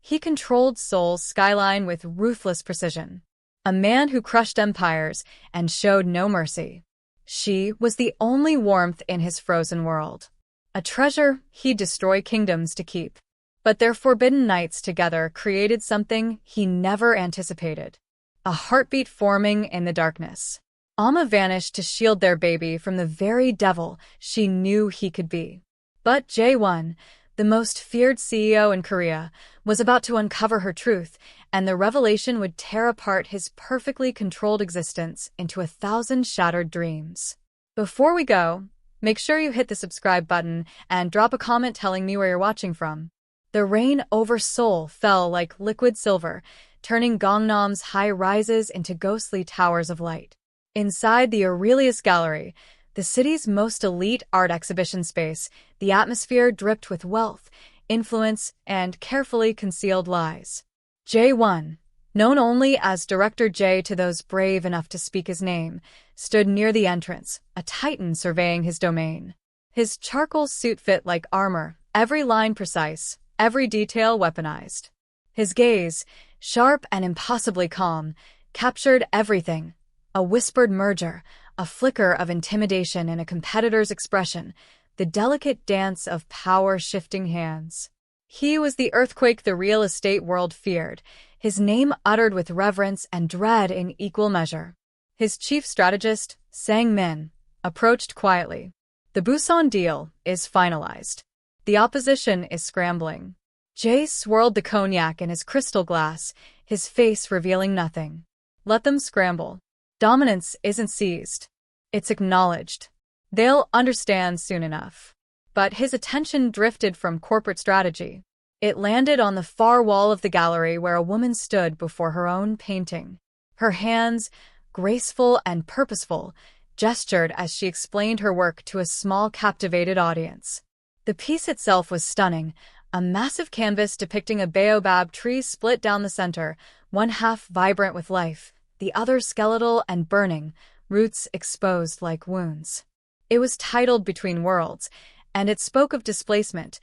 He controlled Seoul's skyline with ruthless precision. A man who crushed empires and showed no mercy. She was the only warmth in his frozen world. A treasure he'd destroy kingdoms to keep. But their forbidden nights together created something he never anticipated. A heartbeat forming in the darkness. Amma vanished to shield their baby from the very devil she knew he could be. But Jae-won, the most feared CEO in Korea, was about to uncover her truth, and the revelation would tear apart his perfectly controlled existence into 1,000 shattered dreams. Before we go, make sure you hit the subscribe button and drop a comment telling me where you're watching from. The rain over Seoul fell like liquid silver, turning Gangnam's high rises into ghostly towers of light. Inside the RUTHLESS Gallery, the city's most elite art exhibition space, the atmosphere dripped with wealth, influence, and carefully concealed lies. Jae-won, known only as Director Jae to those brave enough to speak his name, stood near the entrance, a titan surveying his domain. His charcoal suit fit like armor, every line precise, every detail weaponized. His gaze, sharp and impossibly calm, captured everything. A whispered merger, a flicker of intimidation in a competitor's expression, the delicate dance of power-shifting hands. He was the earthquake the real estate world feared, his name uttered with reverence and dread in equal measure. His chief strategist, Sang-min, approached quietly. The Busan deal is finalized. The opposition is scrambling. Jae swirled the cognac in his crystal glass, his face revealing nothing. Let them scramble. Dominance isn't seized. It's acknowledged. They'll understand soon enough. But his attention drifted from corporate strategy. It landed on the far wall of the gallery where a woman stood before her own painting. Her hands, graceful and purposeful, gestured as she explained her work to a small captivated audience. The piece itself was stunning, a massive canvas depicting a baobab tree split down the center, one half vibrant with life, the other skeletal and burning, roots exposed like wounds. It was titled Between Worlds, and it spoke of displacement,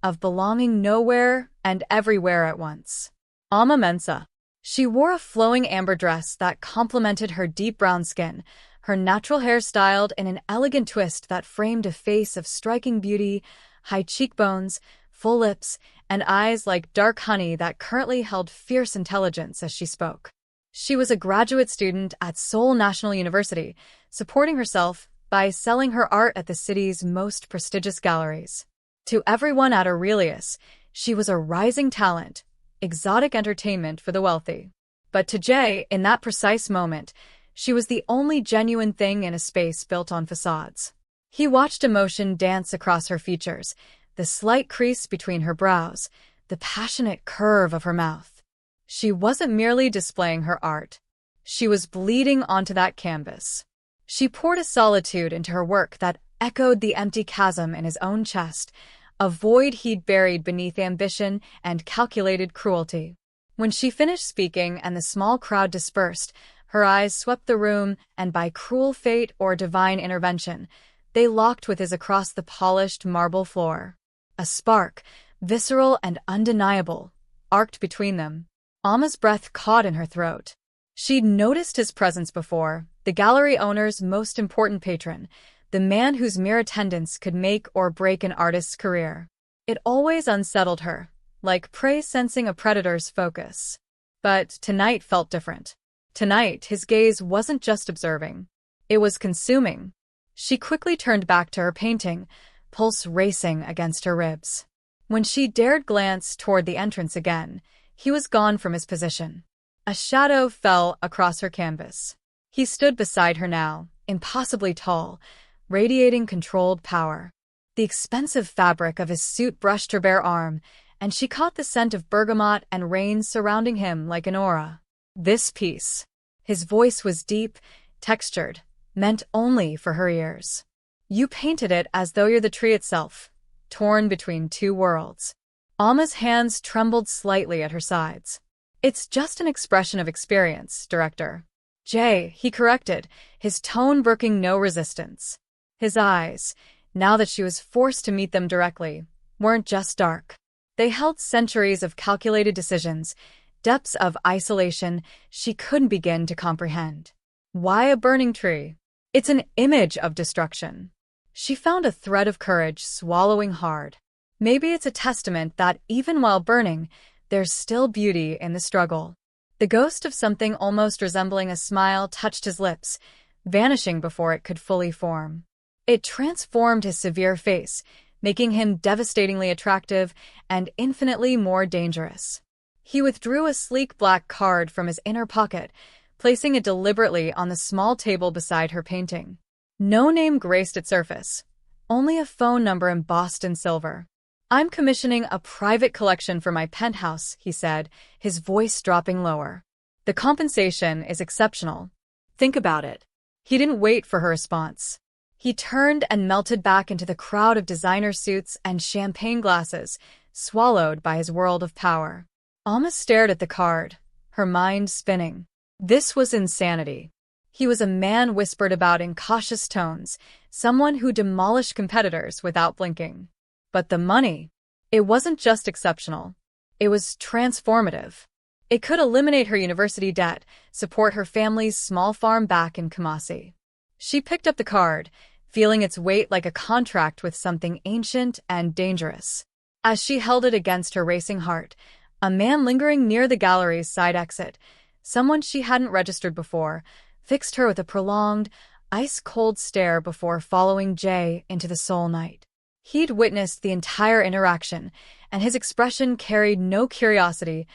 of belonging nowhere and everywhere at once. Amma Mensa. She wore a flowing amber dress that complemented her deep brown skin, her natural hair styled in an elegant twist that framed a face of striking beauty, high cheekbones, full lips, and eyes like dark honey that currently held fierce intelligence as she spoke. She was a graduate student at Seoul National University, supporting herself by selling her art at the city's most prestigious galleries. To everyone at RUTHLESS, she was a rising talent, exotic entertainment for the wealthy. But to Jae, in that precise moment, she was the only genuine thing in a space built on facades. He watched emotion dance across her features, the slight crease between her brows, the passionate curve of her mouth. She wasn't merely displaying her art. She was bleeding onto that canvas. She poured a solitude into her work that echoed the empty chasm in his own chest, a void he'd buried beneath ambition and calculated cruelty. When she finished speaking and the small crowd dispersed, her eyes swept the room, and by cruel fate or divine intervention, they locked with his across the polished marble floor. A spark, visceral and undeniable, arced between them. Amma's breath caught in her throat. She'd noticed his presence before, the gallery owner's most important patron, the man whose mere attendance could make or break an artist's career. It always unsettled her, like prey sensing a predator's focus. But tonight felt different. Tonight, his gaze wasn't just observing. It was consuming. She quickly turned back to her painting, pulse racing against her ribs. When she dared glance toward the entrance again, he was gone from his position. A shadow fell across her canvas. He stood beside her now, impossibly tall, radiating controlled power. The expensive fabric of his suit brushed her bare arm, and she caught the scent of bergamot and rain surrounding him like an aura. This piece. His voice was deep, textured, meant only for her ears. You painted it as though you're the tree itself, torn between two worlds. Amma's hands trembled slightly at her sides. It's just an expression of experience, Director. Jae, he corrected, his tone brooking no resistance. His eyes, now that she was forced to meet them directly, weren't just dark. They held centuries of calculated decisions, depths of isolation she couldn't begin to comprehend. Why a burning tree? It's an image of destruction. She found a thread of courage swallowing hard. Maybe it's a testament that even while burning, there's still beauty in the struggle. The ghost of something almost resembling a smile touched his lips, vanishing before it could fully form. It transformed his severe face, making him devastatingly attractive and infinitely more dangerous. He withdrew a sleek black card from his inner pocket, placing it deliberately on the small table beside her painting. No name graced its surface, only a phone number embossed in silver. "I'm commissioning a private collection for my penthouse," he said, his voice dropping lower. "The compensation is exceptional. Think about it." He didn't wait for her response. He turned and melted back into the crowd of designer suits and champagne glasses, swallowed by his world of power. Alma stared at the card, her mind spinning. This was insanity. He was a man whispered about in cautious tones, someone who demolished competitors without blinking. But the money, it wasn't just exceptional. It was transformative. It could eliminate her university debt, support her family's small farm back in Kumasi. She picked up the card, feeling its weight like a contract with something ancient and dangerous. As she held it against her racing heart, a man lingering near the gallery's side exit, someone she hadn't registered before, fixed her with a prolonged, ice-cold stare before following Jay into the Seoul night. He'd witnessed the entire interaction, and his expression carried no curiosity,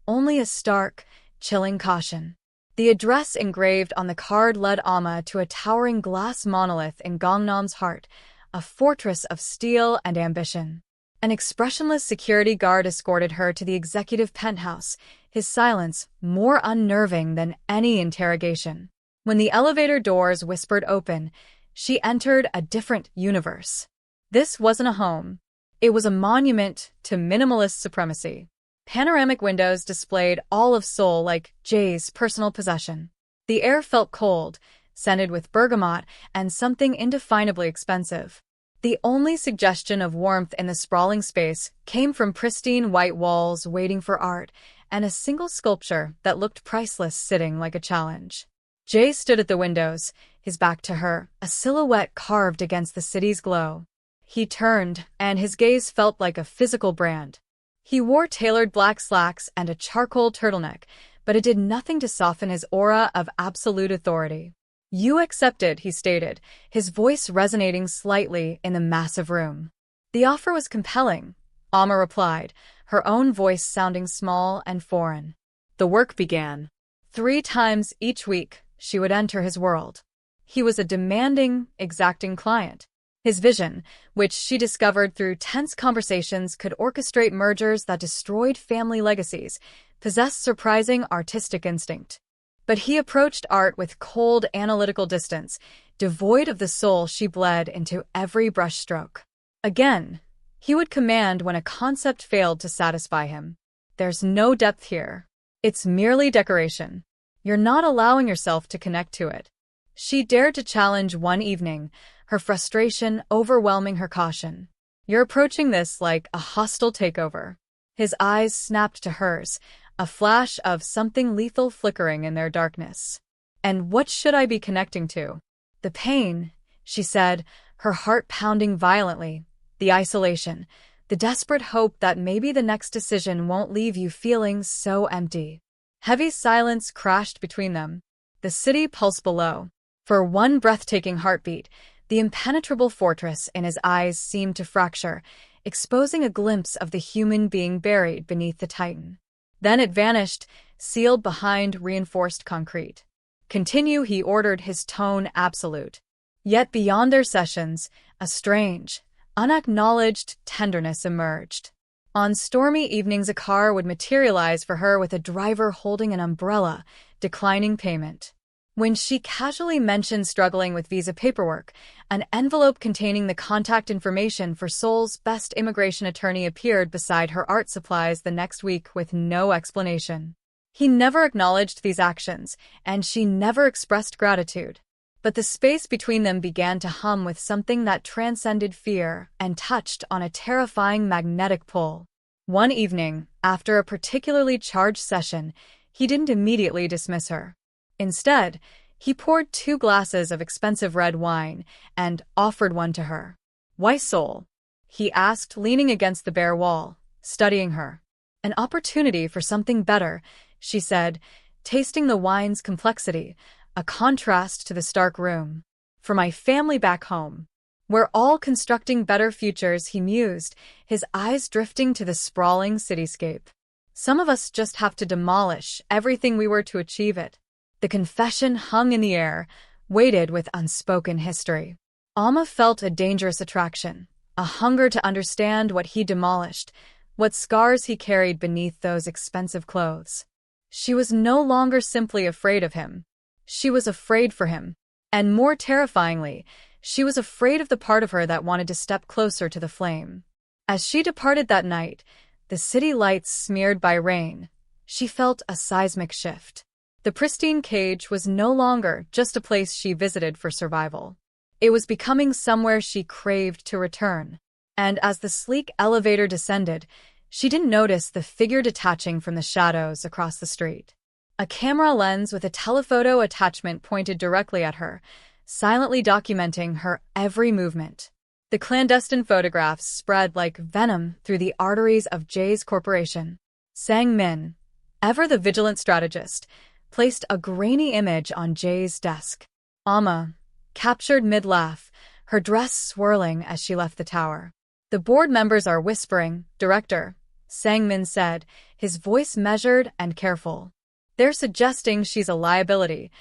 only a stark, chilling caution. The address engraved on the card led Alma to a towering glass monolith in Gangnam's heart, a fortress of steel and ambition. An expressionless security guard escorted her to the executive penthouse, his silence more unnerving than any interrogation. When the elevator doors whispered open, she entered a different universe. This wasn't a home. It was a monument to minimalist supremacy. Panoramic windows displayed all of Seoul like Jay's personal possession. The air felt cold, scented with bergamot and something indefinably expensive. The only suggestion of warmth in the sprawling space came from pristine white walls waiting for art and a single sculpture that looked priceless sitting like a challenge. Jay stood at the windows, his back to her, a silhouette carved against the city's glow. He turned, and his gaze felt like a physical brand. He wore tailored black slacks and a charcoal turtleneck, but it did nothing to soften his aura of absolute authority. "You accepted," he stated, his voice resonating slightly in the massive room. "The offer was compelling," Alma replied, her own voice sounding small and foreign. The work began. 3 times each week, she would enter his world. He was a demanding, exacting client. His vision, which she discovered through tense conversations, could orchestrate mergers that destroyed family legacies, possessed surprising artistic instinct. But he approached art with cold, analytical distance, devoid of the soul she bled into every brushstroke. Again, he would command when a concept failed to satisfy him. "There's no depth here. It's merely decoration. You're not allowing yourself to connect to it." She dared to challenge one evening, her frustration overwhelming her caution. "You're approaching this like a hostile takeover." His eyes snapped to hers, a flash of something lethal flickering in their darkness. "And what should I be connecting to?" "The pain," she said, her heart pounding violently. "The isolation, the desperate hope that maybe the next decision won't leave you feeling so empty." Heavy silence crashed between them. The city pulsed below. For one breathtaking heartbeat, the impenetrable fortress in his eyes seemed to fracture, exposing a glimpse of the human being buried beneath the titan. Then it vanished, sealed behind reinforced concrete. "Continue," he ordered, his tone absolute. Yet beyond their sessions, a strange, unacknowledged tenderness emerged. On stormy evenings, a car would materialize for her with a driver holding an umbrella, declining payment. When she casually mentioned struggling with visa paperwork, an envelope containing the contact information for Seoul's best immigration attorney appeared beside her art supplies the next week with no explanation. He never acknowledged these actions, and she never expressed gratitude. But the space between them began to hum with something that transcended fear and touched on a terrifying magnetic pull. One evening, after a particularly charged session, he didn't immediately dismiss her. Instead, he poured 2 glasses of expensive red wine and offered one to her. "Why Seoul?" he asked, leaning against the bare wall, studying her. "An opportunity for something better," she said, tasting the wine's complexity, a contrast to the stark room. "For my family back home. We're all constructing better futures," he mused, his eyes drifting to the sprawling cityscape. "Some of us just have to demolish everything we were to achieve it." The confession hung in the air, weighted with unspoken history. Alma felt a dangerous attraction, a hunger to understand what he demolished, what scars he carried beneath those expensive clothes. She was no longer simply afraid of him. She was afraid for him. And more terrifyingly, she was afraid of the part of her that wanted to step closer to the flame. As she departed that night, the city lights smeared by rain, she felt a seismic shift. The pristine cage was no longer just a place she visited for survival. It was becoming somewhere she craved to return. And as the sleek elevator descended, she didn't notice the figure detaching from the shadows across the street. A camera lens with a telephoto attachment pointed directly at her, silently documenting her every movement. The clandestine photographs spread like venom through the arteries of Jay's corporation. Sang-min, ever the vigilant strategist, placed a grainy image on Jay's desk. Alma, captured mid-laugh, her dress swirling as she left the tower. "The board members are whispering, Director," Sang-min said, his voice measured and careful. "They're suggesting she's a liability,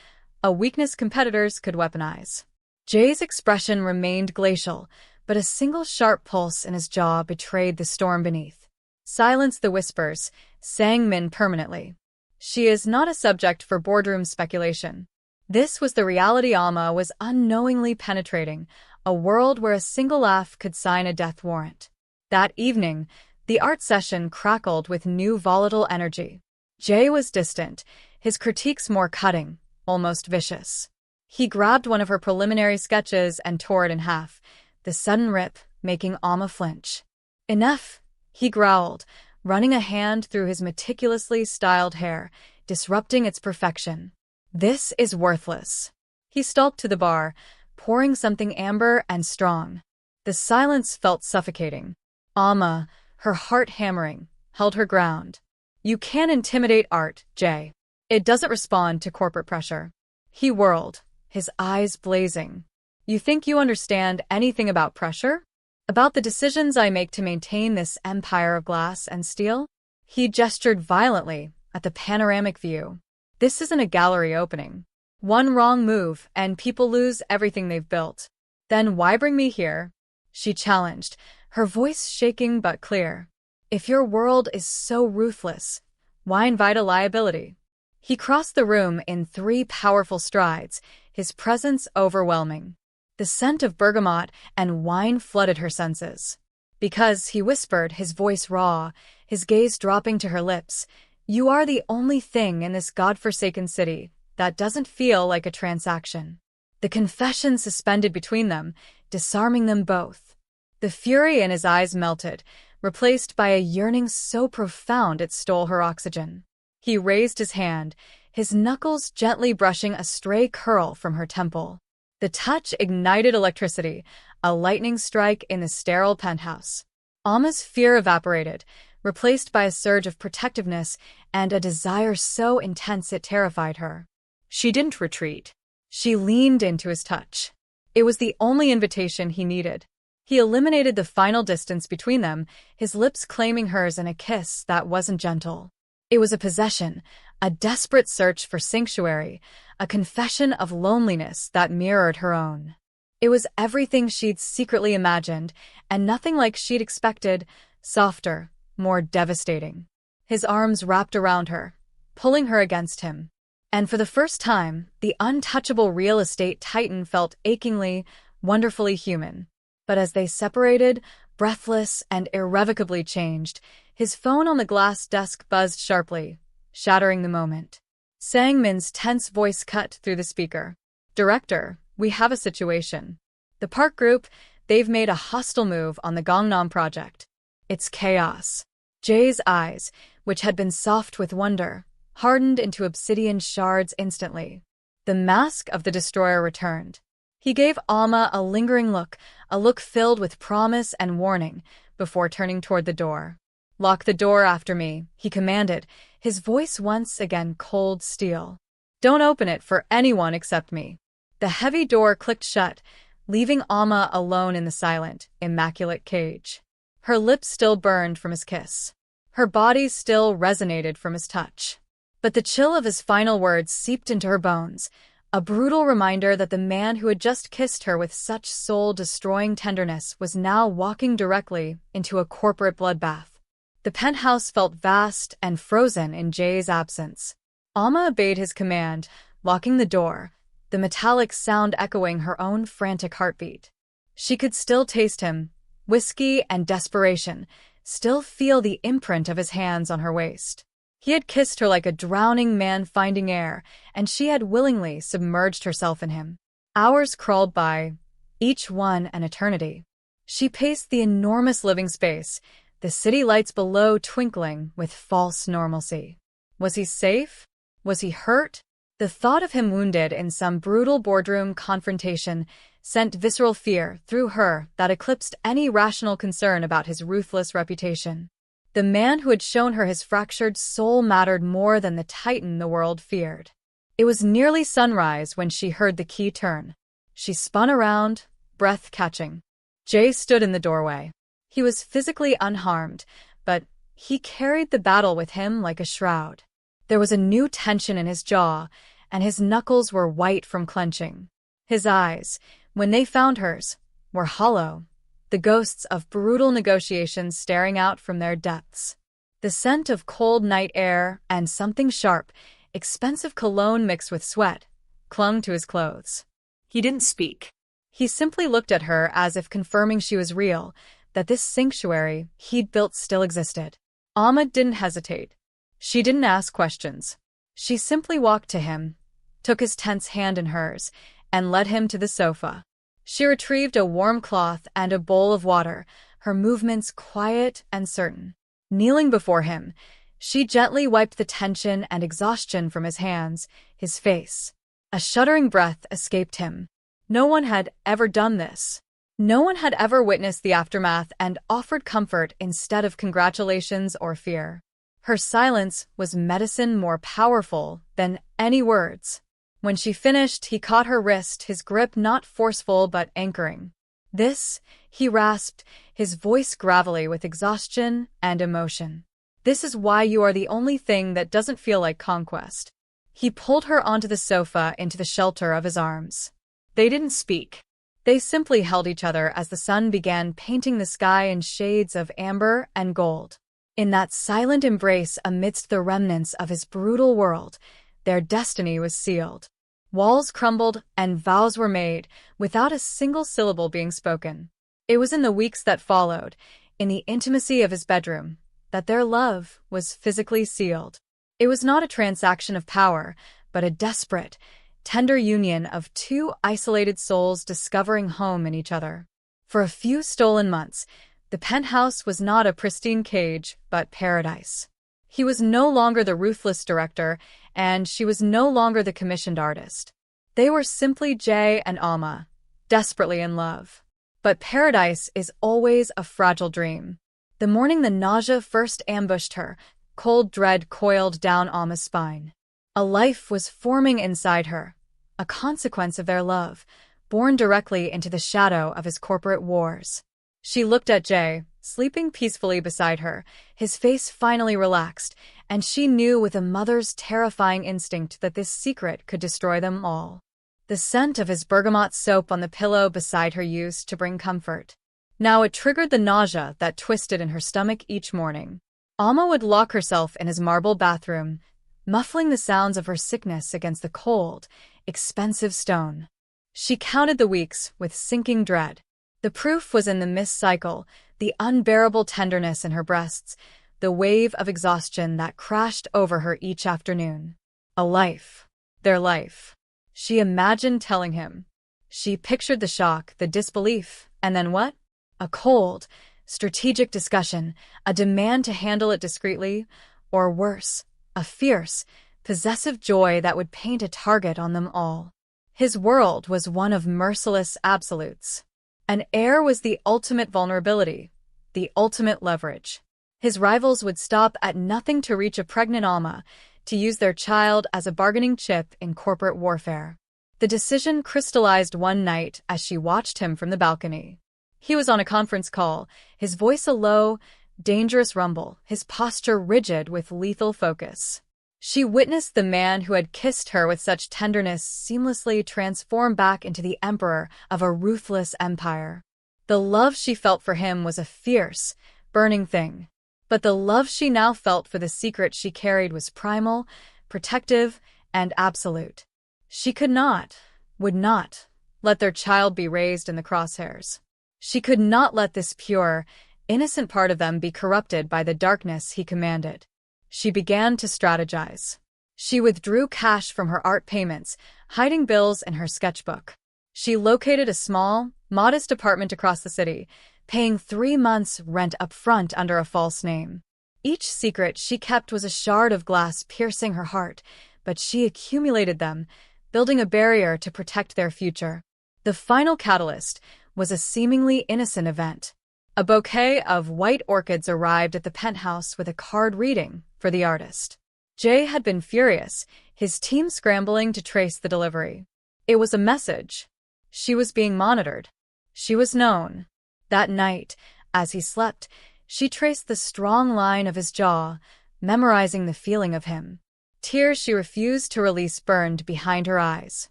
a weakness competitors could weaponize." Jay's expression remained glacial, but a single sharp pulse in his jaw betrayed the storm beneath. "Silence the whispers," Sang-min permanently. "She is not a subject for boardroom speculation." This was the reality Alma was unknowingly penetrating, a world where a single laugh could sign a death warrant. That evening, the art session crackled with new volatile energy. Jay was distant, his critiques more cutting, almost vicious. He grabbed one of her preliminary sketches and tore it in half, the sudden rip making Alma flinch. "Enough," he growled, running a hand through his meticulously styled hair, disrupting its perfection. "This is worthless." He stalked to the bar, pouring something amber and strong. The silence felt suffocating. Alma, her heart hammering, held her ground. "You can't intimidate art, Jay. It doesn't respond to corporate pressure." He whirled, his eyes blazing. "You think you understand anything about pressure? About the decisions I make to maintain this empire of glass and steel?" He gestured violently at the panoramic view. "This isn't a gallery opening. One wrong move and people lose everything they've built." "Then why bring me here?" she challenged, her voice shaking but clear. "If your world is so ruthless, why invite a liability?" He crossed the room in 3 powerful strides, his presence overwhelming. The scent of bergamot and wine flooded her senses. "Because," he whispered, his voice raw, his gaze dropping to her lips, "you are the only thing in this godforsaken city that doesn't feel like a transaction." The confession suspended between them, disarming them both. The fury in his eyes melted, replaced by a yearning so profound it stole her oxygen. He raised his hand, his knuckles gently brushing a stray curl from her temple. The touch ignited electricity, a lightning strike in the sterile penthouse. Alma's fear evaporated, replaced by a surge of protectiveness and a desire so intense it terrified her. She didn't retreat. She leaned into his touch. It was the only invitation he needed. He eliminated the final distance between them, his lips claiming hers in a kiss that wasn't gentle. It was a possession, a desperate search for sanctuary, a confession of loneliness that mirrored her own. It was everything she'd secretly imagined, and nothing like she'd expected, softer, more devastating. His arms wrapped around her, pulling her against him. And for the first time, the untouchable real estate titan felt achingly, wonderfully human. But as they separated, breathless and irrevocably changed, his phone on the glass desk buzzed sharply, shattering the moment. Sang-min's tense voice cut through the speaker. "Director, we have a situation. The Park Group, they've made a hostile move on the Gangnam project. It's chaos." Jay's eyes, which had been soft with wonder, hardened into obsidian shards instantly. The mask of the destroyer returned. He gave Alma a lingering look, a look filled with promise and warning, before turning toward the door. "Lock the door after me," he commanded, his voice once again cold steel. "Don't open it for anyone except me." The heavy door clicked shut, leaving Alma alone in the silent, immaculate cage. Her lips still burned from his kiss. Her body still resonated from his touch. But the chill of his final words seeped into her bones, a brutal reminder that the man who had just kissed her with such soul-destroying tenderness was now walking directly into a corporate bloodbath. The penthouse felt vast and frozen in Jay's absence. Alma obeyed his command, locking the door, the metallic sound echoing her own frantic heartbeat. She could still taste him, whiskey and desperation, still feel the imprint of his hands on her waist. He had kissed her like a drowning man finding air, and she had willingly submerged herself in him. Hours crawled by, each one an eternity. She paced the enormous living space, the city lights below twinkling with false normalcy. Was he safe? Was he hurt? The thought of him wounded in some brutal boardroom confrontation sent visceral fear through her that eclipsed any rational concern about his ruthless reputation. The man who had shown her his fractured soul mattered more than the titan the world feared. It was nearly sunrise when she heard the key turn. She spun around, breath catching. Jay stood in the doorway. He was physically unharmed, but he carried the battle with him like a shroud. There was a new tension in his jaw, and his knuckles were white from clenching. His eyes, when they found hers, were hollow, the ghosts of brutal negotiations staring out from their depths. The scent of cold night air and something sharp, expensive cologne mixed with sweat, clung to his clothes. He didn't speak. He simply looked at her as if confirming she was real, that this sanctuary he'd built still existed. Alma didn't hesitate. She didn't ask questions. She simply walked to him, took his tense hand in hers, and led him to the sofa. She retrieved a warm cloth and a bowl of water, her movements quiet and certain. Kneeling before him, she gently wiped the tension and exhaustion from his hands, his face. A shuddering breath escaped him. No one had ever done this. No one had ever witnessed the aftermath and offered comfort instead of congratulations or fear. Her silence was medicine more powerful than any words. When she finished, he caught her wrist, his grip not forceful but anchoring. "This," he rasped, his voice gravelly with exhaustion and emotion. "This is why you are the only thing that doesn't feel like conquest." He pulled her onto the sofa into the shelter of his arms. They didn't speak. They simply held each other as the sun began painting the sky in shades of amber and gold. In that silent embrace amidst the remnants of his brutal world, their destiny was sealed. Walls crumbled and vows were made, without a single syllable being spoken. It was in the weeks that followed, in the intimacy of his bedroom, that their love was physically sealed. It was not a transaction of power, but a desperate, tender union of two isolated souls discovering home in each other. For a few stolen months, the penthouse was not a pristine cage, but paradise. He was no longer the ruthless director, and she was no longer the commissioned artist. They were simply Jay and Alma, desperately in love. But paradise is always a fragile dream. The morning the nausea first ambushed her, cold dread coiled down Alma's spine. A life was forming inside her, a consequence of their love, born directly into the shadow of his corporate wars. She looked at Jay, sleeping peacefully beside her, his face finally relaxed, and she knew with a mother's terrifying instinct that this secret could destroy them all. The scent of his bergamot soap on the pillow beside her used to bring comfort. Now it triggered the nausea that twisted in her stomach each morning. Alma would lock herself in his marble bathroom, muffling the sounds of her sickness against the cold, expensive stone. She counted the weeks with sinking dread. The proof was in the missed cycle, the unbearable tenderness in her breasts, the wave of exhaustion that crashed over her each afternoon. A life. Their life. She imagined telling him. She pictured the shock, the disbelief, and then what? A cold, strategic discussion, a demand to handle it discreetly, or worse, a fierce, possessive joy that would paint a target on them all. His world was one of merciless absolutes. An heir was the ultimate vulnerability, the ultimate leverage. His rivals would stop at nothing to reach a pregnant Alma, to use their child as a bargaining chip in corporate warfare. The decision crystallized one night as she watched him from the balcony. He was on a conference call, his voice a low, dangerous rumble, his posture rigid with lethal focus. She witnessed the man who had kissed her with such tenderness seamlessly transform back into the emperor of a ruthless empire. The love she felt for him was a fierce, burning thing. But the love she now felt for the secret she carried was primal, protective, and absolute. She could not, would not, let their child be raised in the crosshairs. She could not let this pure, innocent part of them be corrupted by the darkness he commanded. She began to strategize. She withdrew cash from her art payments, hiding bills in her sketchbook. She located a small, modest apartment across the city, paying 3 months' rent up front under a false name. Each secret she kept was a shard of glass piercing her heart, but she accumulated them, building a barrier to protect their future. The final catalyst was a seemingly innocent event. A bouquet of white orchids arrived at the penthouse with a card reading for the artist. Jay had been furious, his team scrambling to trace the delivery. It was a message. She was being monitored. She was known. That night, as he slept, she traced the strong line of his jaw, memorizing the feeling of him. Tears she refused to release burned behind her eyes.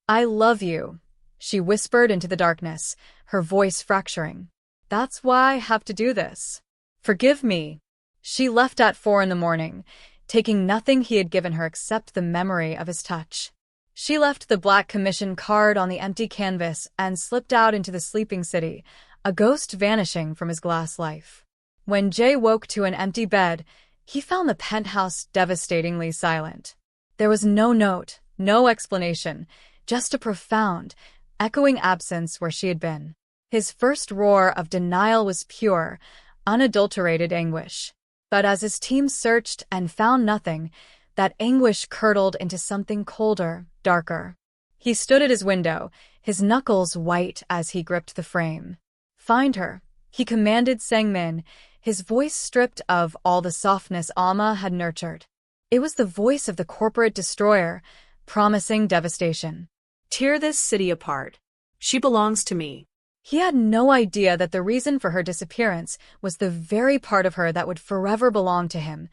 "I love you," she whispered into the darkness, her voice fracturing. "That's why I have to do this. Forgive me." She left at 4 a.m, taking nothing he had given her except the memory of his touch. She left the black commission card on the empty canvas and slipped out into the sleeping city, a ghost vanishing from his glass life. When Jay woke to an empty bed, he found the penthouse devastatingly silent. There was no note, no explanation, just a profound, echoing absence where she had been. His first roar of denial was pure, unadulterated anguish. But as his team searched and found nothing, that anguish curdled into something colder, darker. He stood at his window, his knuckles white as he gripped the frame. "Find her," he commanded Sang-min, his voice stripped of all the softness Alma had nurtured. It was the voice of the corporate destroyer, promising devastation. "Tear this city apart. She belongs to me." He had no idea that the reason for her disappearance was the very part of her that would forever belong to him,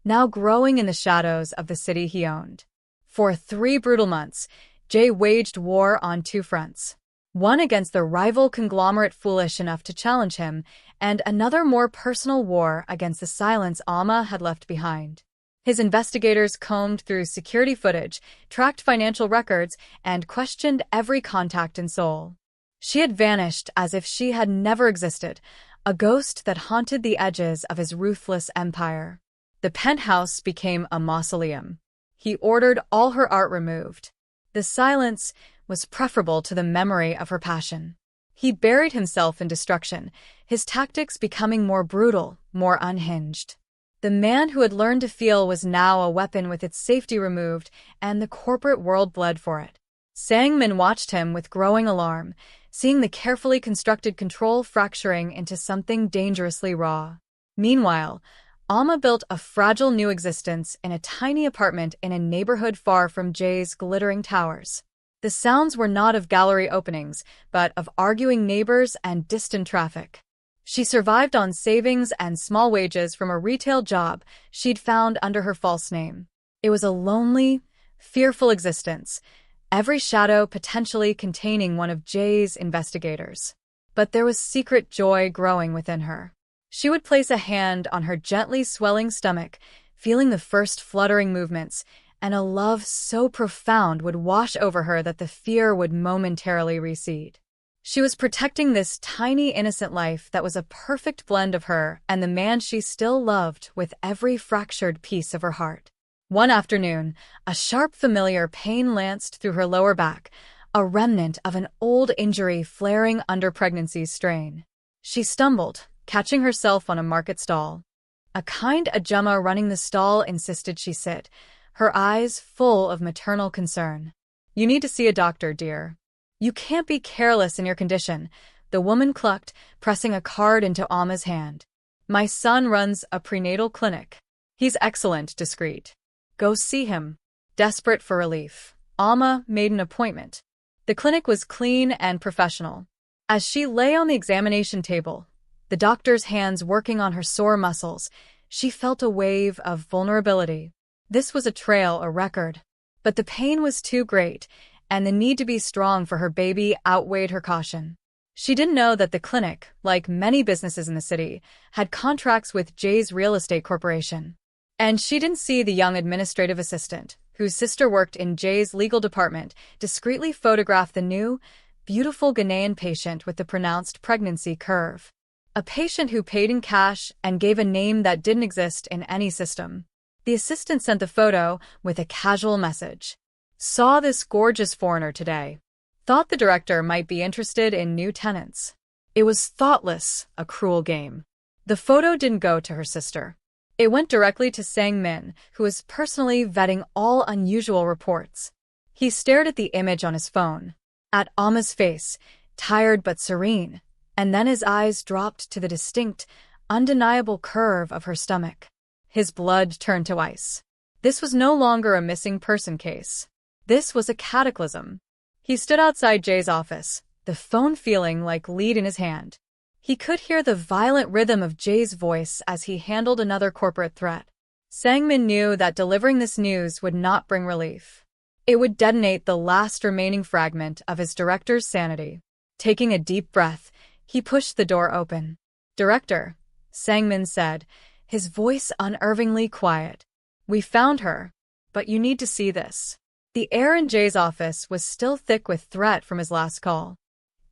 now growing in the shadows of the city he owned. For 3 brutal months, Jay waged war on 2 fronts. One against the rival conglomerate foolish enough to challenge him, and another more personal war against the silence Alma had left behind. His investigators combed through security footage, tracked financial records, and questioned every contact in Seoul. She had vanished as if she had never existed, a ghost that haunted the edges of his ruthless empire. The penthouse became a mausoleum. He ordered all her art removed. The silence was preferable to the memory of her passion. He buried himself in destruction, his tactics becoming more brutal, more unhinged. The man who had learned to feel was now a weapon with its safety removed, and the corporate world bled for it. Sang-min watched him with growing alarm, seeing the carefully constructed control fracturing into something dangerously raw. Meanwhile, Alma built a fragile new existence in a tiny apartment in a neighborhood far from Jay's glittering towers. The sounds were not of gallery openings, but of arguing neighbors and distant traffic. She survived on savings and small wages from a retail job she'd found under her false name. It was a lonely, fearful existence, every shadow potentially containing one of Jay's investigators. But there was secret joy growing within her. She would place a hand on her gently swelling stomach, feeling the first fluttering movements, and a love so profound would wash over her that the fear would momentarily recede. She was protecting this tiny, innocent life that was a perfect blend of her and the man she still loved with every fractured piece of her heart. One afternoon, a sharp, familiar pain lanced through her lower back, a remnant of an old injury flaring under pregnancy's strain. She stumbled, catching herself on a market stall. A kind Ajumma running the stall insisted she sit, her eyes full of maternal concern. "You need to see a doctor, dear. You can't be careless in your condition," the woman clucked, pressing a card into Alma's hand. "My son runs a prenatal clinic. He's excellent, discreet. Go see him." Desperate for relief, Alma made an appointment. The clinic was clean and professional. As she lay on the examination table, the doctor's hands working on her sore muscles, she felt a wave of vulnerability. This was a record. But the pain was too great, and the need to be strong for her baby outweighed her caution. She didn't know that the clinic, like many businesses in the city, had contracts with Jay's real estate corporation. And she didn't see the young administrative assistant, whose sister worked in Jay's legal department, discreetly photograph the new, beautiful Ghanaian patient with the pronounced pregnancy curve. A patient who paid in cash and gave a name that didn't exist in any system. The assistant sent the photo with a casual message. "Saw this gorgeous foreigner today. Thought the director might be interested in new tenants." It was thoughtless, a cruel game. The photo didn't go to her sister. It went directly to Sang-min, who was personally vetting all unusual reports. He stared at the image on his phone, at Alma's face, tired but serene, and then his eyes dropped to the distinct, undeniable curve of her stomach. His blood turned to ice. This was no longer a missing person case. This was a cataclysm. He stood outside Jay's office, the phone feeling like lead in his hand. He could hear the violent rhythm of Jay's voice as he handled another corporate threat. Sang-min knew that delivering this news would not bring relief. It would detonate the last remaining fragment of his director's sanity. Taking a deep breath, he pushed the door open. "Director," Sang-min said, his voice unnervingly quiet. "We found her, but you need to see this." The air in Jay's office was still thick with threat from his last call.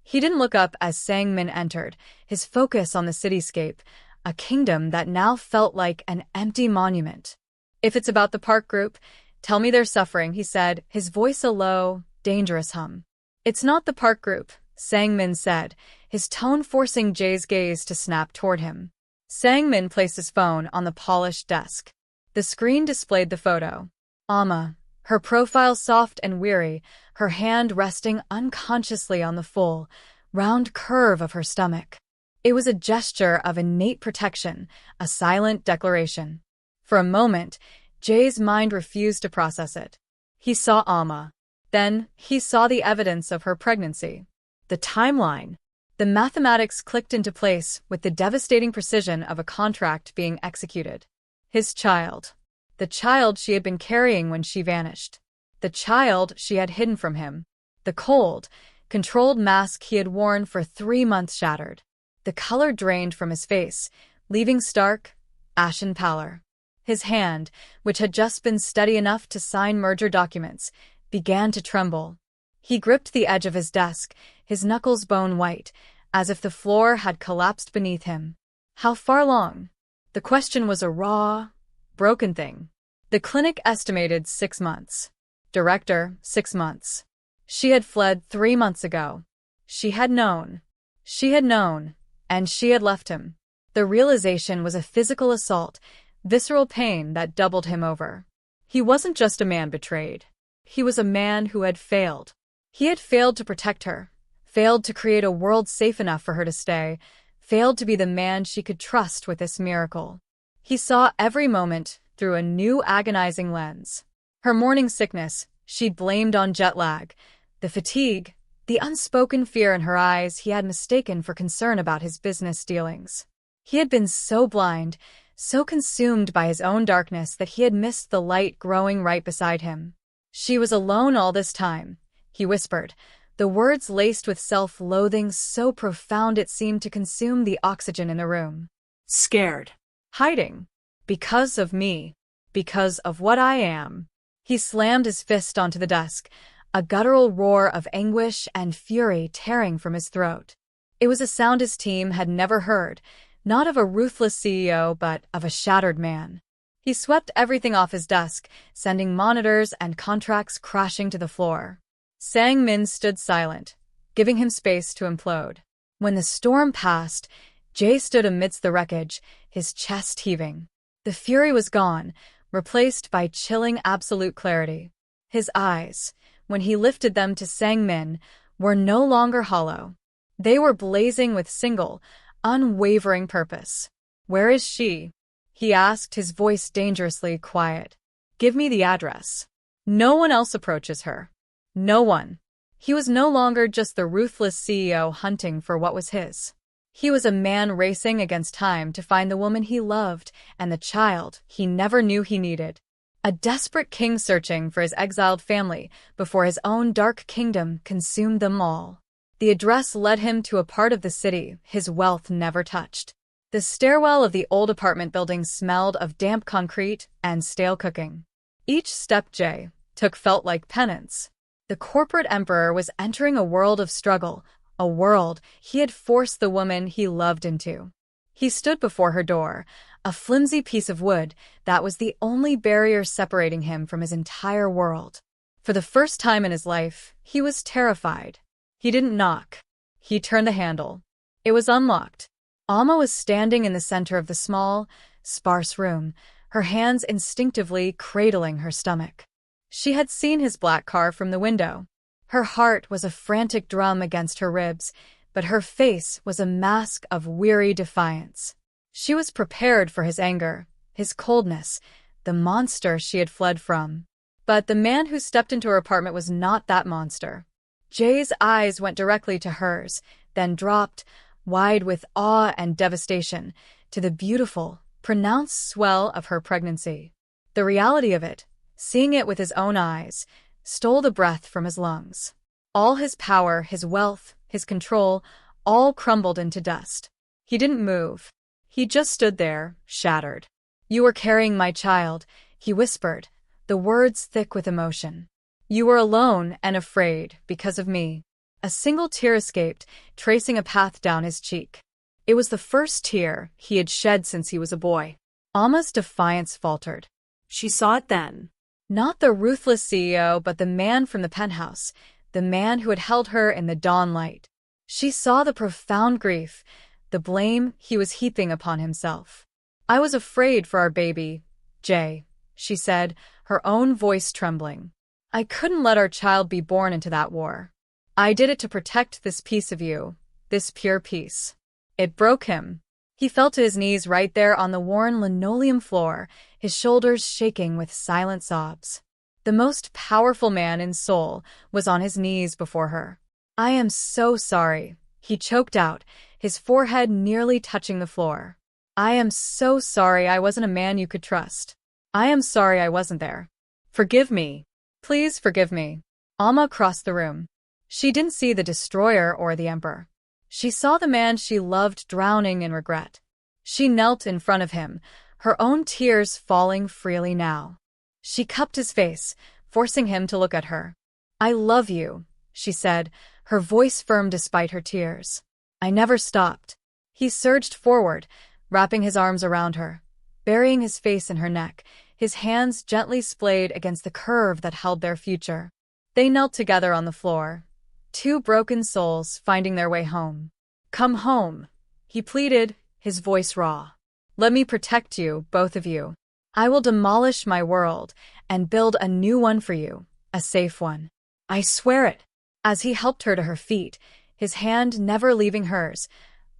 He didn't look up as Sang-min entered, his focus on the cityscape, a kingdom that now felt like an empty monument. "If it's about the Park Group, tell me they're suffering," he said, his voice a low, dangerous hum. "It's not the Park Group," Sang-min said, his tone forcing Jay's gaze to snap toward him. Sang-min placed his phone on the polished desk. The screen displayed the photo. Alma, her profile soft and weary, her hand resting unconsciously on the full, round curve of her stomach. It was a gesture of innate protection, a silent declaration. For a moment, Jay's mind refused to process it. He saw Alma. Then, he saw the evidence of her pregnancy. The timeline. The mathematics clicked into place with the devastating precision of a contract being executed. His child. The child she had been carrying when she vanished. The child she had hidden from him. The cold, controlled mask he had worn for 3 months shattered. The color drained from his face, leaving stark, ashen pallor. His hand, which had just been steady enough to sign merger documents, began to tremble. He gripped the edge of his desk, his knuckles bone white, as if the floor had collapsed beneath him. How far along? The question was a raw, broken thing. The clinic estimated 6 months. Director, 6 months. She had fled 3 months ago. She had known. She had known, and she had left him. The realization was a physical assault, visceral pain that doubled him over. He wasn't just a man betrayed. He was a man who had failed. He had failed to protect her, failed to create a world safe enough for her to stay, failed to be the man she could trust with this miracle. He saw every moment through a new agonizing lens. Her morning sickness, she'd blamed on jet lag. The fatigue, the unspoken fear in her eyes he had mistaken for concern about his business dealings. He had been so blind, so consumed by his own darkness that he had missed the light growing right beside him. "She was alone all this time," he whispered, the words laced with self-loathing so profound it seemed to consume the oxygen in the room. "Scared. Hiding. Because of me. Because of what I am." He slammed his fist onto the desk, a guttural roar of anguish and fury tearing from his throat. It was a sound his team had never heard, not of a ruthless CEO but of a shattered man. He swept everything off his desk, sending monitors and contracts crashing to the floor. Sang-min stood silent, giving him space to implode. When the storm passed, Jay stood amidst the wreckage, his chest heaving. The fury was gone, replaced by chilling absolute clarity. His eyes, when he lifted them to Sang-min, were no longer hollow. They were blazing with single, unwavering purpose. "Where is she?" he asked, his voice dangerously quiet. "Give me the address." No one else approaches her. No one. He was no longer just the ruthless CEO hunting for what was his. He was a man racing against time to find the woman he loved and the child he never knew he needed. A desperate king searching for his exiled family before his own dark kingdom consumed them all. The address led him to a part of the city his wealth never touched. The stairwell of the old apartment building smelled of damp concrete and stale cooking. Each step Jay took felt like penance. The corporate emperor was entering a world of struggle, a world he had forced the woman he loved into. He stood before her door, a flimsy piece of wood that was the only barrier separating him from his entire world. For the first time in his life, he was terrified. He didn't knock. He turned the handle. It was unlocked. Alma was standing in the center of the small, sparse room, her hands instinctively cradling her stomach. She had seen his black car from the window. Her heart was a frantic drum against her ribs, but her face was a mask of weary defiance. She was prepared for his anger, his coldness, the monster she had fled from. But the man who stepped into her apartment was not that monster. Jay's eyes went directly to hers, then dropped, wide with awe and devastation, to the beautiful, pronounced swell of her pregnancy. The reality of it, seeing it with his own eyes, stole the breath from his lungs. All his power, his wealth, his control, all crumbled into dust. He didn't move. He just stood there, shattered. "You were carrying my child," he whispered, the words thick with emotion. "You were alone and afraid because of me." A single tear escaped, tracing a path down his cheek. It was the first tear he had shed since he was a boy. Alma's defiance faltered. She saw it then. Not the ruthless CEO, but the man from the penthouse, the man who had held her in the dawn light. She saw the profound grief, the blame he was heaping upon himself. "I was afraid for our baby, Jay," she said, her own voice trembling. "I couldn't let our child be born into that war. I did it to protect this piece of you, this pure piece." It broke him. He fell to his knees right there on the worn linoleum floor, his shoulders shaking with silent sobs. The most powerful man in Seoul was on his knees before her. "I am so sorry," he choked out, his forehead nearly touching the floor. "I am so sorry I wasn't a man you could trust. I am sorry I wasn't there. Forgive me. Please forgive me." Alma crossed the room. She didn't see the destroyer or the emperor. She saw the man she loved drowning in regret. She knelt in front of him, her own tears falling freely now. She cupped his face, forcing him to look at her. "I love you," she said, her voice firm despite her tears. "I never stopped." He surged forward, wrapping his arms around her, burying his face in her neck, his hands gently splayed against the curve that held their future. They knelt together on the floor, two broken souls finding their way home. "Come home," he pleaded, his voice raw. "Let me protect you, both of you. I will demolish my world and build a new one for you, a safe one. I swear it." As he helped her to her feet, his hand never leaving hers,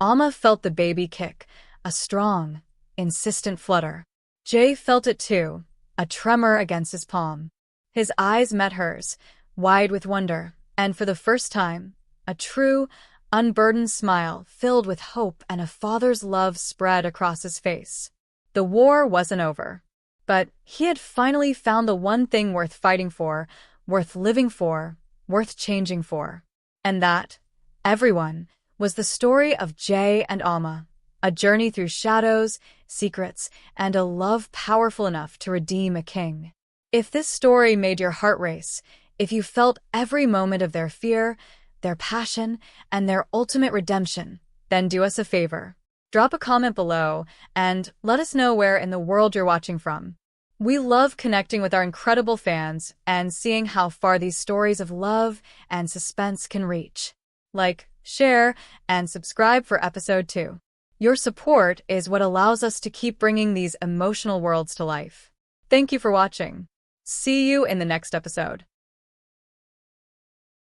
Alma felt the baby kick, a strong, insistent flutter. Jay felt it too, a tremor against his palm. His eyes met hers, wide with wonder, and for the first time, a true, unburdened smile filled with hope and a father's love spread across his face. The war wasn't over, but he had finally found the one thing worth fighting for, worth living for, worth changing for. And that, everyone, was the story of Jay and Alma, a journey through shadows, secrets, and a love powerful enough to redeem a king. If this story made your heart race, if you felt every moment of their fear, their passion, and their ultimate redemption, then do us a favor. Drop a comment below and let us know where in the world you're watching from. We love connecting with our incredible fans and seeing how far these stories of love and suspense can reach. Like, share, and subscribe for episode 2. Your support is what allows us to keep bringing these emotional worlds to life. Thank you for watching. See you in the next episode.